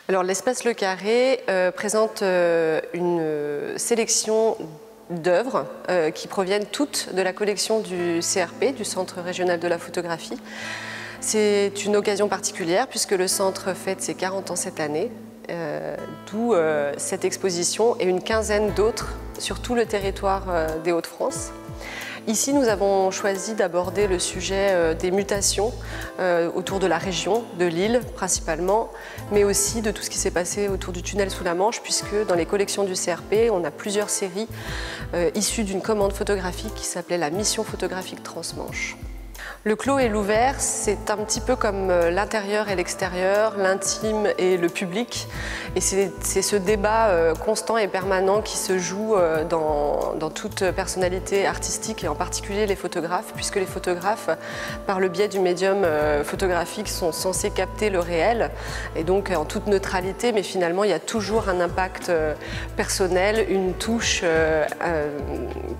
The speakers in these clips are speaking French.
Alors l'espace Le Carré présente une sélection d'œuvres qui proviennent toutes de la collection du CRP, du Centre régional de la photographie. C'est une occasion particulière puisque le centre fête ses 40 ans cette année, d'où cette exposition et une quinzaine d'autres sur tout le territoire des Hauts-de-France. Ici, nous avons choisi d'aborder le sujet des mutations autour de la région, de Lille principalement, mais aussi de tout ce qui s'est passé autour du tunnel sous la Manche, puisque dans les collections du CRP, on a plusieurs séries issues d'une commande photographique qui s'appelait la Mission photographique Transmanche. Le clos et l'ouvert, c'est un petit peu comme l'intérieur et l'extérieur, l'intime et le public. Et c'est ce débat constant et permanent qui se joue dans toute personnalité artistique et en particulier les photographes, puisque les photographes, par le biais du médium photographique, sont censés capter le réel et donc en toute neutralité, mais finalement il y a toujours un impact personnel, une touche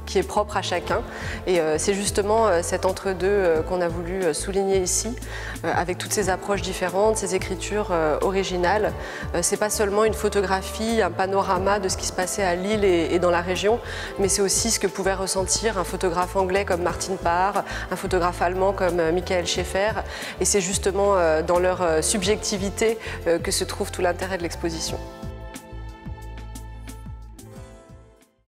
qui est propre à chacun. Et c'est justement cet entre-deux qu'on a voulu souligner ici, avec toutes ces approches différentes, ces écritures originales. C'est pas seulement une photographie, un panorama de ce qui se passait à Lille et dans la région, mais c'est aussi ce que pouvait ressentir un photographe anglais comme Martin Parr, un photographe allemand comme Michael Schaeffer. Et c'est justement dans leur subjectivité que se trouve tout l'intérêt de l'exposition.